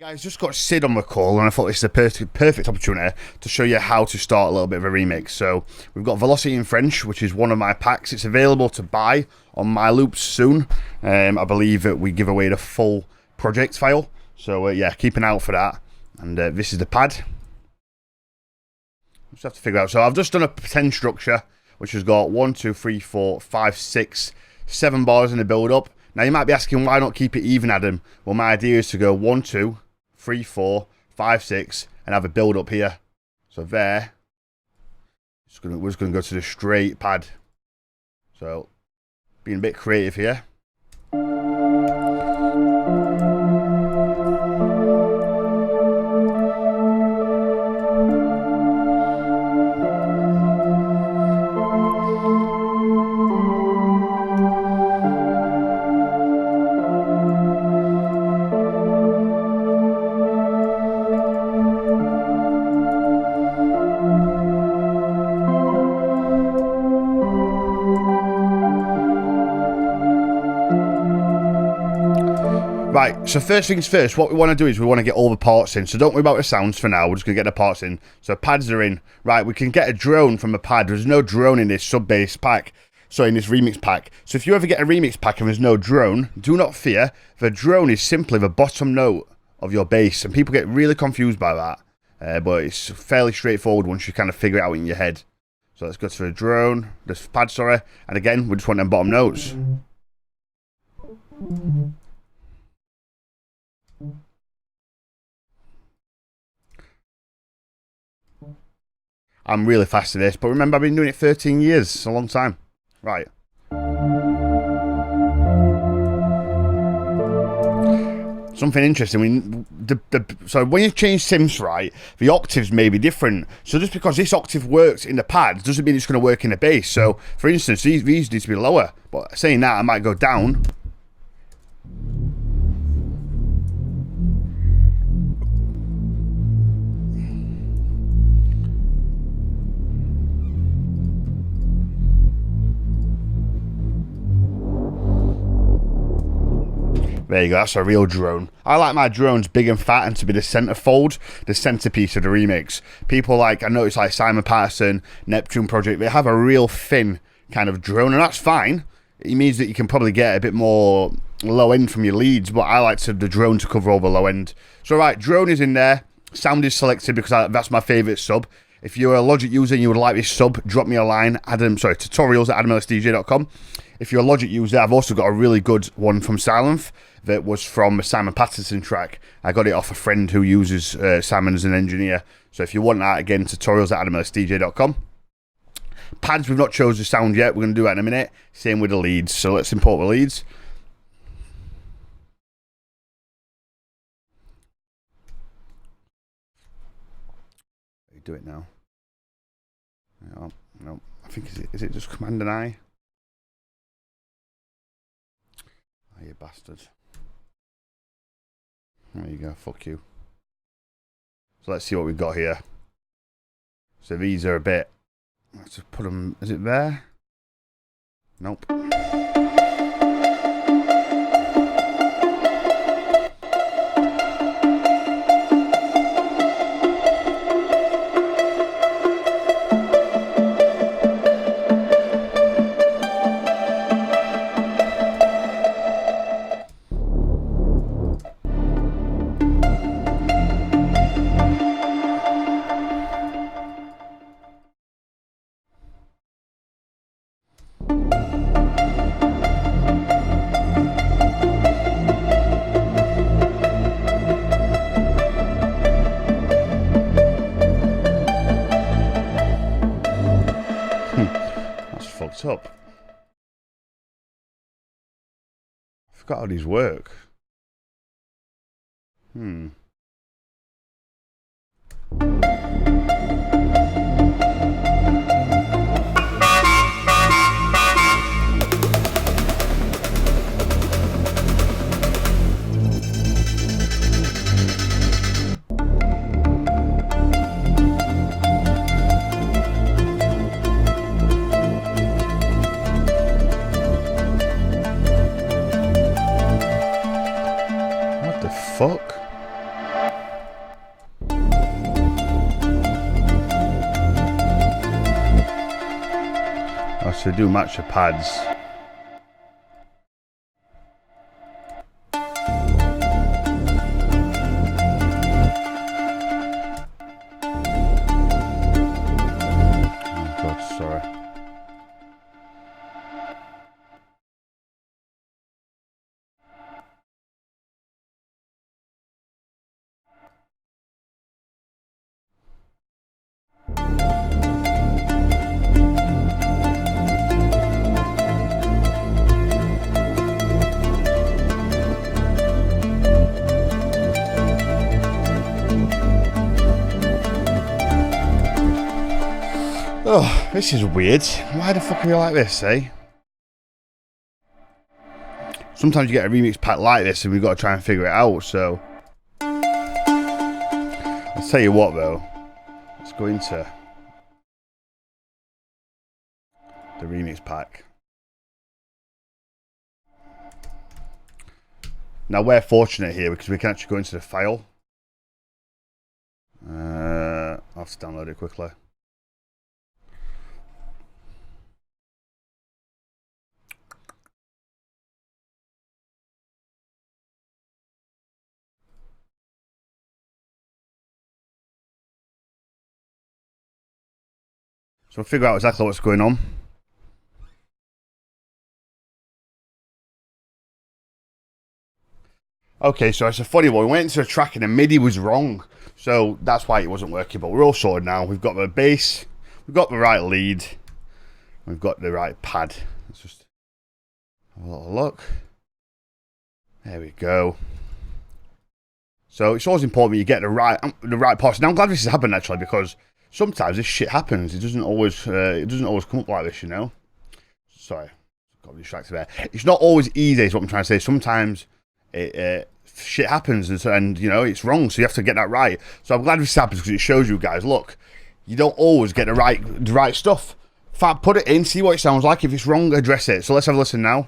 Guys, just got Sid on the call, and I thought this is a perfect opportunity to show you how to start a little bit of a remix. So we've got Velocity in French, which is one of my packs. It's available to buy on my loops soon. I believe that we give away the full project file. So yeah, keep an eye out for that. And this is the pad. Just have to figure out. So I've just done a 10 structure, which has got 1, 2, 3, 4, 5, 6, 7 bars in the build up. Now you might be asking, why not keep it even, Adam? Well, my idea is to go 1, 2, 3, 4, 5, 6, and have a build up here. So there, we're just going to go to the straight pad. So, being a bit creative here. Right, so first things first, what we want to do is we want to get all the parts in. So don't worry about the sounds for now, we're just going to get the parts in. So pads are in. Right, we can get a drone from a pad. There's no drone in this sub-bass pack, so in this remix pack. So if you ever get a remix pack and there's no drone, do not fear. The drone is simply the bottom note of your bass, and people get really confused by that. But it's fairly straightforward once you kind of figure it out in your head. So let's go to the drone, this pad, sorry. And again, we just want them bottom notes. I'm really fast at this, but remember, I've been doing it 13 years. It's a long time. Right. Something interesting. So when you change sims, right, the octaves may be different. So just because this octave works in the pad doesn't mean it's going to work in the bass. So, for instance, these need to be lower. But saying that, I might go down. There you go, that's a real drone. I like my drones big and fat and to be the centerfold, the centerpiece of the remix. People like, I noticed like Simon Patterson, Neptune Project, they have a real thin kind of drone, and that's fine. It means that you can probably get a bit more low end from your leads, but I like the drone to cover all the low end. So right, drone is in there, sound is selected because that's my favorite sub. If you're a Logic user and you would like this sub, drop me a line, tutorials@adamellisdj.com. If you're a Logic user, I've also got a really good one from Silent that was from a Simon Patterson track. I got it off a friend who uses Simon as an engineer. So if you want that, again, tutorials@adamellisdj.com. Pads, we've not chosen the sound yet. We're going to do that in a minute. Same with the leads. So let's import the leads. Do it now. No, I think is it just Command and I? Oh, you bastard. There you go, fuck you. So let's see what we've got here. So these are a bit, let's just put them, is it there? Nope. Fucked up. I forgot how these work. fuck? so do match the pads. Oh God, sorry. Oh, this is weird. Why the fuck are you like this, eh? Sometimes you get a remix pack like this and we've got to try and figure it out, so... I'll tell you what though. Let's go into the remix pack. Now we're fortunate here because we can actually go into the file. I'll have to download it quickly. So we'll figure out exactly what's going on. Okay, so it's a funny one. We went into a track and the MIDI was wrong. So that's why it wasn't working. But we're all sorted now. We've got the bass. We've got the right lead. We've got the right pad. Let's just have a little look. There we go. So it's always important you get the right parts. Now I'm glad this has happened actually, because sometimes this shit happens. It doesn't always come up like this, you know. Sorry, got distracted there. It's not always easy, is what I'm trying to say. Sometimes shit happens, and you know it's wrong, so you have to get that right. So I'm glad this happens because it shows you guys. Look, you don't always get the right stuff. In fact, put it in, see what it sounds like. If it's wrong, address it. So let's have a listen now.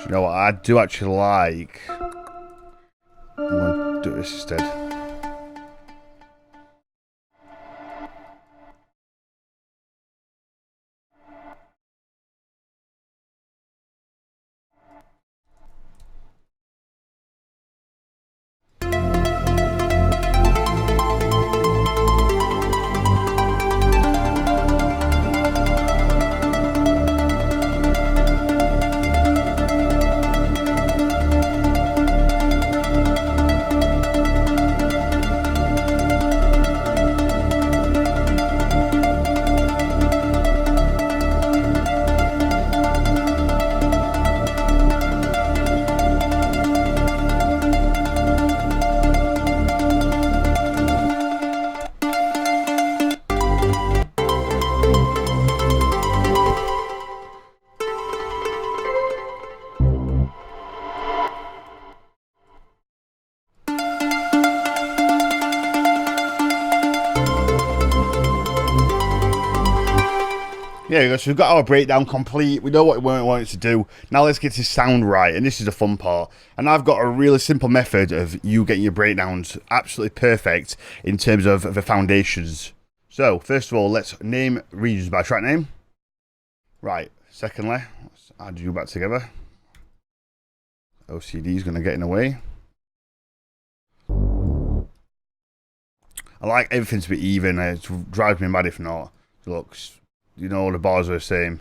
You know what I do actually like? I'm going to do this instead. Yeah, so we've got our breakdown complete. We know what we want it to do. Now let's get this sound right, and this is the fun part. And I've got a really simple method of you getting your breakdowns absolutely perfect in terms of the foundations. So, first of all, let's name regions by track name. Right, secondly, let's add you back together. OCD is going to get in the way. I like everything to be even. It drives me mad if not. Look, you know, the bars are the same.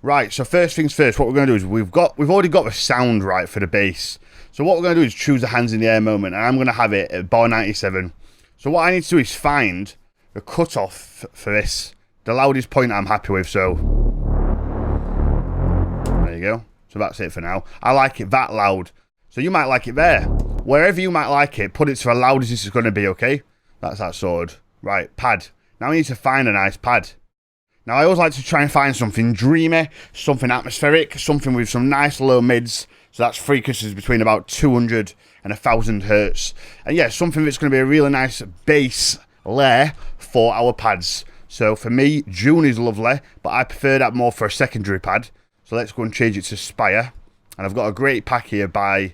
Right, so first things first, what we're going to do is we've already got the sound right for the bass. So what we're going to do is choose the hands in the air moment, and I'm going to have it at bar 97. So what I need to do is find the cutoff for this, the loudest point I'm happy with. So there you go. So that's it for now. I like it that loud. So you might like it there. Wherever you might like it, put it to as loud as this is going to be, okay? That's that sorted. Right, pad. Now I need to find a nice pad. Now I always like to try and find something dreamy, something atmospheric, something with some nice low mids. So that's frequencies between about 200 and 1000 hertz. And yeah, something that's going to be a really nice bass layer for our pads. So for me, June is lovely, but I prefer that more for a secondary pad. So let's go and change it to Spire. And I've got a great pack here by,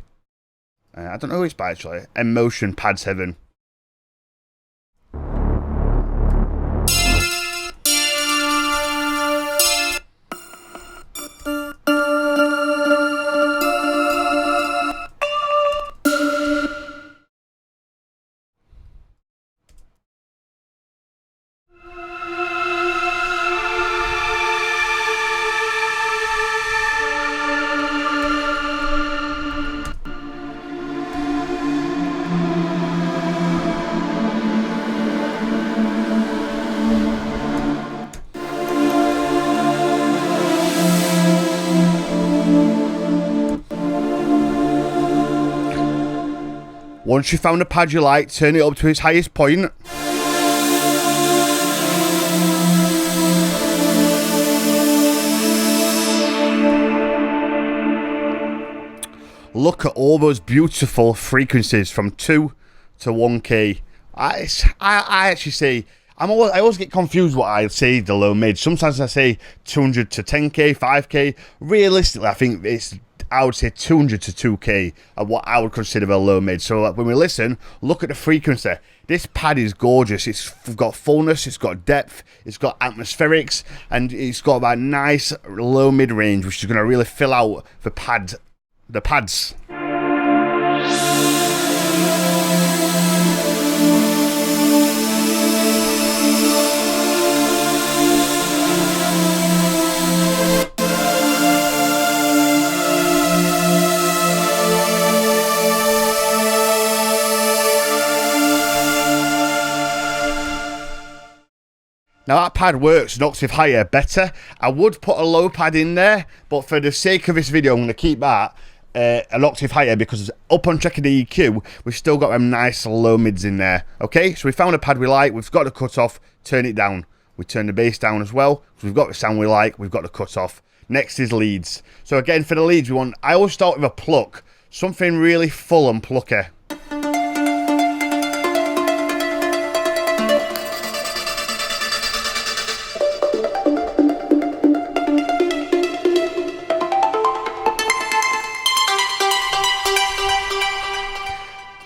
I don't know who it's by actually, Emotion Pads Heaven. Once you've found a pad you like, turn it up to its highest point. Look at all those beautiful frequencies from 2 to 1K. I actually say, I always get confused what I say the low mid. Sometimes I say 200 to 10K, 5K. Realistically, I think I would say 200 to 2K are what I would consider a low mid. So when we listen, look at the frequency. This pad is gorgeous. It's got fullness, it's got depth, it's got atmospherics, and it's got that nice low mid range, which is going to really fill out the pads. Now that pad works an octave higher better. I would put a low pad in there, but for the sake of this video, I'm going to keep that an octave higher because up on checking the EQ, we've still got them nice low mids in there. Okay, so we found a pad we like, we've got the cut off, turn it down. We turn the bass down as well, so we've got the sound we like, we've got the cut off. Next is leads. So again, for the leads, I always start with a pluck, something really full and plucky.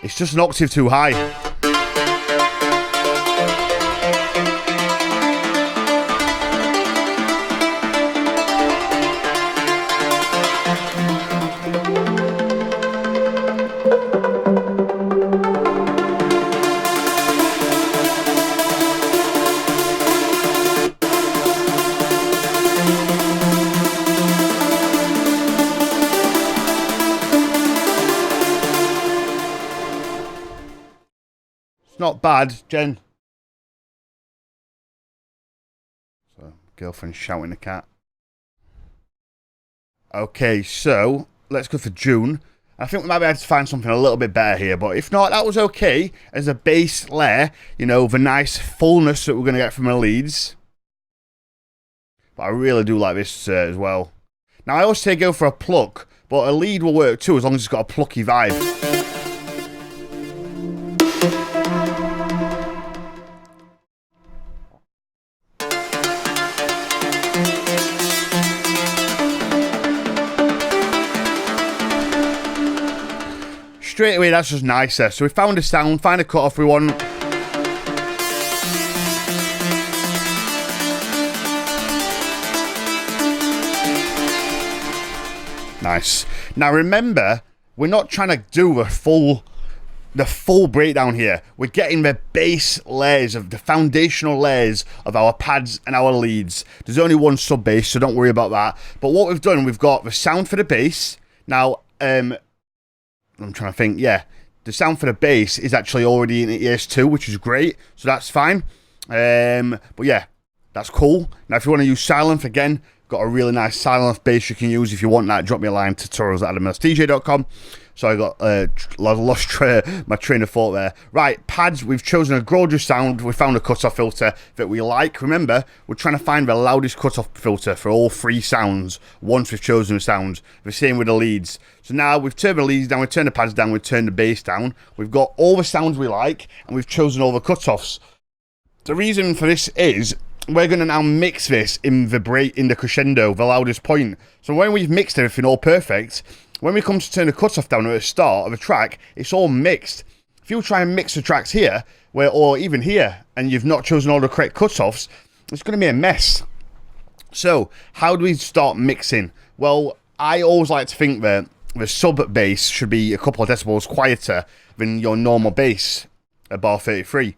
It's just an octave too high. Not bad, Jen. So, girlfriend shouting at the cat. Okay, so let's go for June. I think we might be able to find something a little bit better here, but if not, that was okay as a bass layer. You know, the nice fullness that we're going to get from the leads. But I really do like this as well. Now, I always say go for a pluck, but a lead will work too as long as it's got a plucky vibe. Straight away, that's just nicer. So we found a sound, find a cut-off we want. Nice. Now remember, we're not trying to do the full breakdown here. We're getting the base layers of the foundational layers of our pads and our leads. There's only one sub bass, so don't worry about that. But what we've done, we've got the sound for the bass. Now, I'm trying to think, yeah. the sound for the bass is actually already in ES2, which is great, so that's fine. But yeah, that's cool. Now, if you want to use Silent again, got a really nice Silent bass you can use. If you want that, drop me a line, tutorials@adamsdj.com. So I got lost my train of thought there. Right, pads, we've chosen a gorgeous sound. We found a cutoff filter that we like. Remember, we're trying to find the loudest cutoff filter for all three sounds once we've chosen the sounds. The same with the leads. So now we've turned the leads down, we've turned the pads down, we've turned the bass down. We've got all the sounds we like, and we've chosen all the cutoffs. The reason for this is we're going to now mix this in the crescendo, the loudest point. So when we've mixed everything all perfect, when we come to turn the cutoff down at the start of a track, it's all mixed. If you try and mix the tracks here, or even here, and you've not chosen all the correct cutoffs, it's going to be a mess. So, how do we start mixing? Well, I always like to think that the sub bass should be a couple of decibels quieter than your normal bass at bar 33.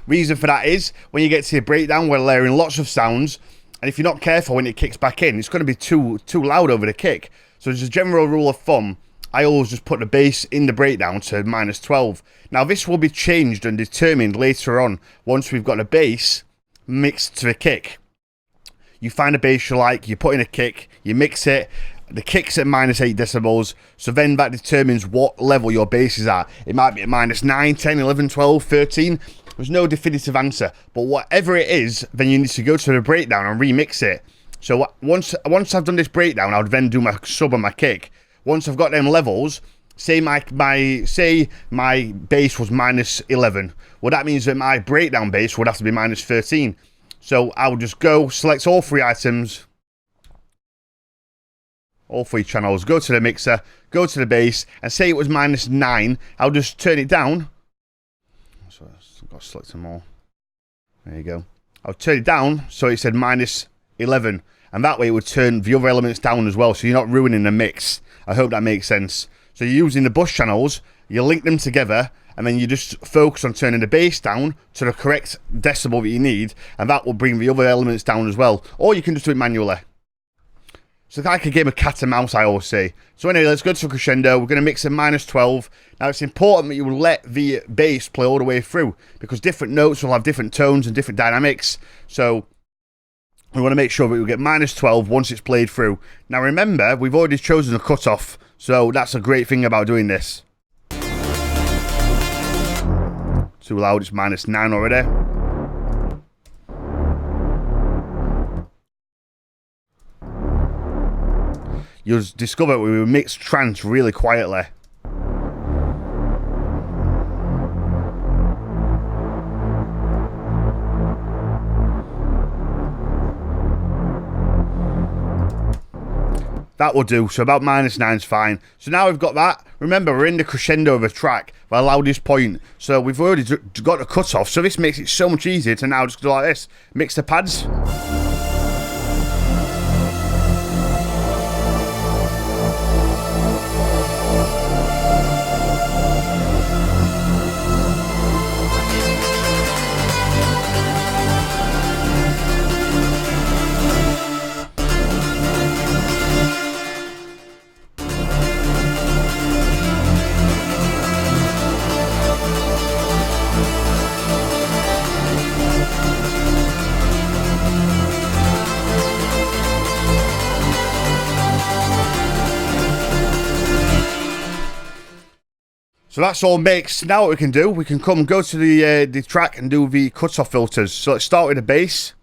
Reason for that is, when you get to the breakdown, we're layering lots of sounds, and if you're not careful when it kicks back in, it's going to be too loud over the kick. So as a general rule of thumb, I always just put the bass in the breakdown to -12. Now this will be changed and determined later on once we've got the bass mixed to the kick. You find a bass you like, you put in a kick, you mix it, the kick's at -8 decibels, so then that determines what level your bass is at. It might be at -9, 10, 11, 12, 13. There's no definitive answer, but whatever it is, then you need to go to the breakdown and remix it. So once I've done this breakdown, I'll then do my sub and my kick. Once I've got them levels, say my bass was -11. Well, that means that my breakdown bass would have to be -13. So I would just go, select all three items, all three channels, go to the mixer, go to the bass, and say it was -9. I'll just turn it down. So I've got to select them all. There you go. I'll turn it down so it said -11, and that way it would turn the other elements down as well, so you're not ruining the mix. I hope that makes sense. So you're using the bus channels, you link them together, and then you just focus on turning the bass down to the correct decibel that you need, and that will bring the other elements down as well. Or you can just do it manually. So it's like a game of cat and mouse, I always say. So anyway, let's go to the crescendo. We're going to mix at -12. Now it's important that you will let the bass play all the way through, because different notes will have different tones and different dynamics. So we want to make sure that we get -12 once it's played through. Now remember, we've already chosen a cutoff, so that's a great thing about doing this. Too loud, it's -9 already. You'll discover we mix trance really quietly. That will do, so about -9's fine. So now we've got that. Remember, we're in the crescendo of a track, the loudest point. So we've already got a cut-off, so this makes it so much easier to now just go like this. Mix the pads. So that's all mixed. Now what we can do, we can come go to the track and do the cutoff filters. So let's start with the bass.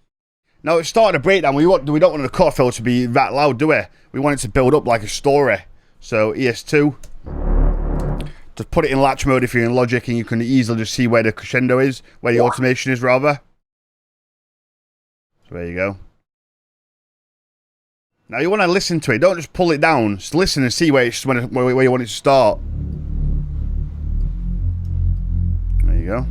Now it's starting a breakdown. We don't want the cutoff filter to be that loud, do we? We want it to build up like a story. So ES2. Just put it in latch mode if you're in Logic, and you can easily just see where the crescendo is, where the automation is rather. So there you go. Now you want to listen to it. Don't just pull it down. Just listen and see where you want it to start. There you go.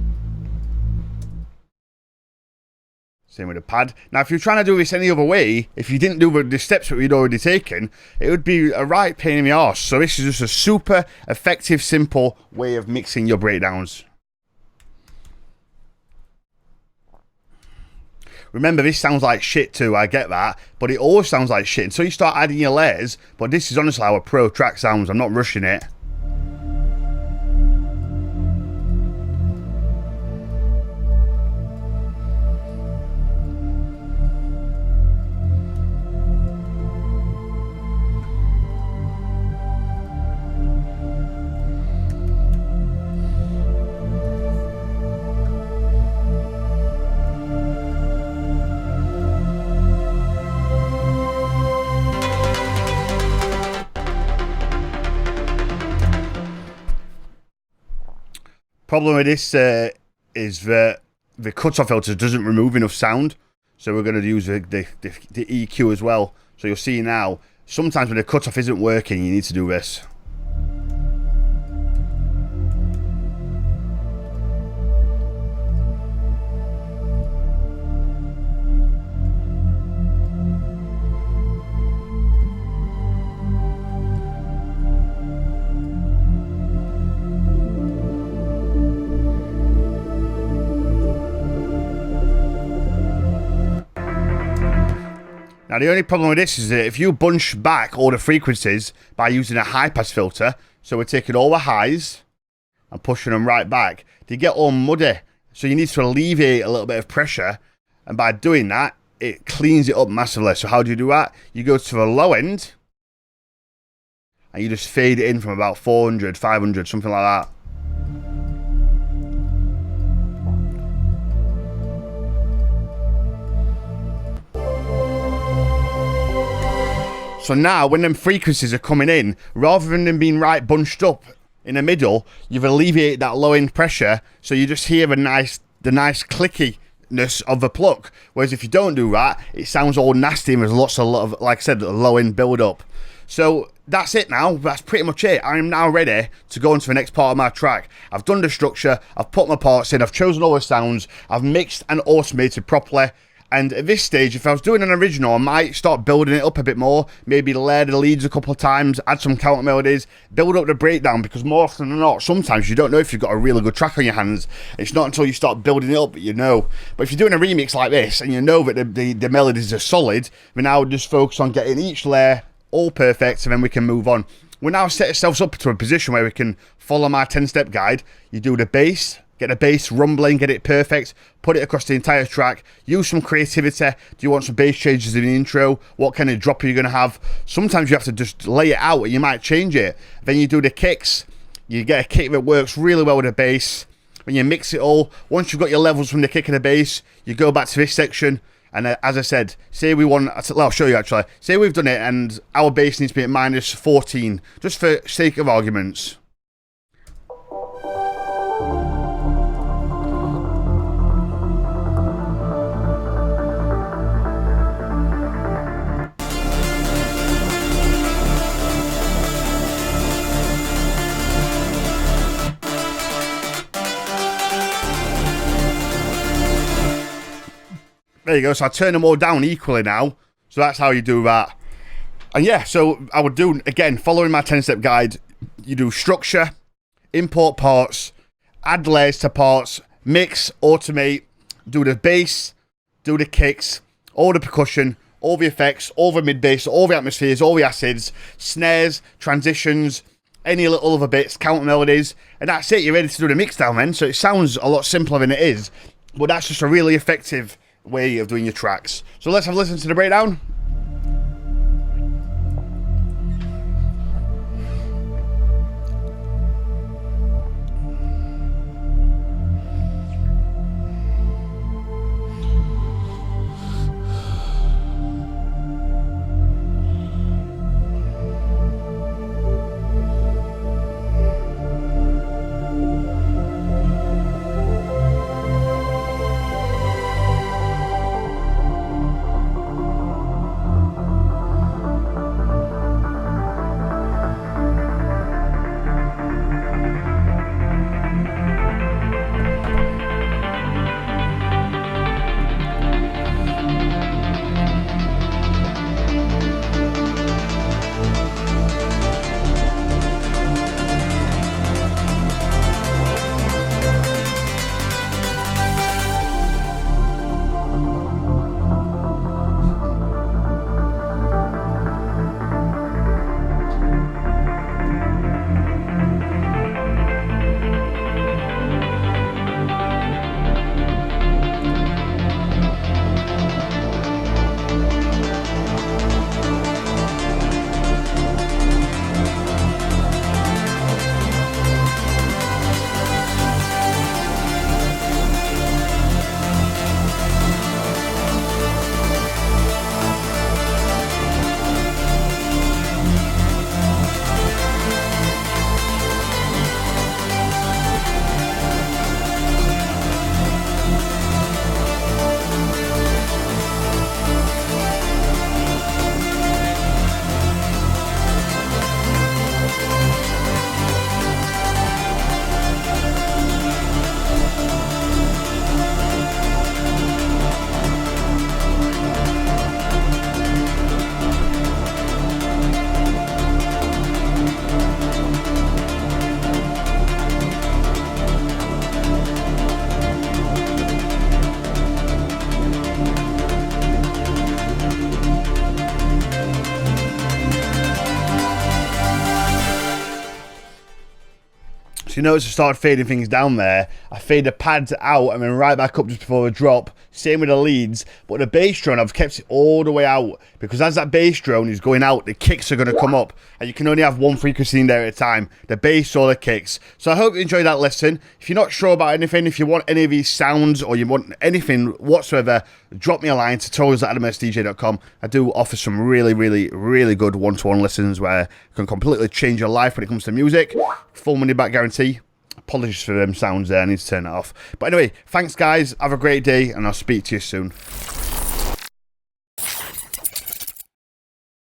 Same with the pad. Now, if you're trying to do this any other way, if you didn't do the steps that we'd already taken, it would be a right pain in the arse. So this is just a super effective, simple way of mixing your breakdowns. Remember, this sounds like shit too, I get that, but it always sounds like shit until you start adding your layers. But this is honestly how a pro track sounds. I'm not rushing it. Problem with this is that the cutoff filter doesn't remove enough sound, so we're going to use the EQ as well. So you'll see now, sometimes when the cutoff isn't working, you need to do this. Now the only problem with this is that if you bunch back all the frequencies by using a high pass filter, so we're taking all the highs and pushing them right back, they get all muddy. So you need to alleviate a little bit of pressure, and by doing that, it cleans it up massively. So how do you do that? You go to the low end and you just fade it in from about 400, 500, something like that. So now, when them frequencies are coming in, rather than them being right bunched up in the middle, you've alleviated that low end pressure, so you just hear the nice clickiness of the pluck. Whereas if you don't do that, it sounds all nasty and there's lots of, like I said, a low end build up. So that's it now. That's pretty much it. I am now ready to go into the next part of my track. I've done the structure, I've put my parts in, I've chosen all the sounds, I've mixed and automated properly. And at this stage, if I was doing an original, I might start building it up a bit more, maybe layer the leads a couple of times, add some counter melodies, build up the breakdown, because more often than not, sometimes you don't know if you've got a really good track on your hands. It's not until you start building it up that you know. But if you're doing a remix like this, and you know that the melodies are solid, we now just focus on getting each layer all perfect, and then we can move on. We now set ourselves up to a position where we can follow my 10-step guide. You do the bass, get the bass rumbling, get it perfect, put it across the entire track, use some creativity. Do you want some bass changes in the intro? What kind of drop are you going to have? Sometimes you have to just lay it out and you might change it. Then you do the kicks. You get a kick that works really well with the bass. When you mix it all, once you've got your levels from the kick and the bass, you go back to this section. And as I said, say we want, well, I'll show you actually. Say we've done it and our bass needs to be at minus 14, just for sake of arguments. There you go, so I turn them all down equally now. So that's how you do that. And yeah, so I would do, again, following my 10-step guide, you do structure, import parts, add layers to parts, mix, automate, do the bass, do the kicks, all the percussion, all the effects, all the mid-bass, all the atmospheres, all the acids, snares, transitions, any little other bits, counter melodies, and that's it, you're ready to do the mix down then. So it sounds a lot simpler than it is, but that's just a really effective way of doing your tracks. So let's have a listen to the breakdown. So you notice I started fading things down there. I fade the pads out and then right back up just before the drop. Same with the leads. But the bass drone, I've kept it all the way out. Because as that bass drone is going out, the kicks are going to come up. And you can only have one frequency in there at a time. The bass or the kicks. So I hope you enjoyed that listen. If you're not sure about anything, if you want any of these sounds or you want anything whatsoever, drop me a line, tutorials@adamsdj.com. I do offer some really, really, really good one-to-one lessons where you can completely change your life when it comes to music. Full money back guarantee. Apologies for them sounds there, I need to turn that off. But anyway, thanks guys, have a great day, and I'll speak to you soon.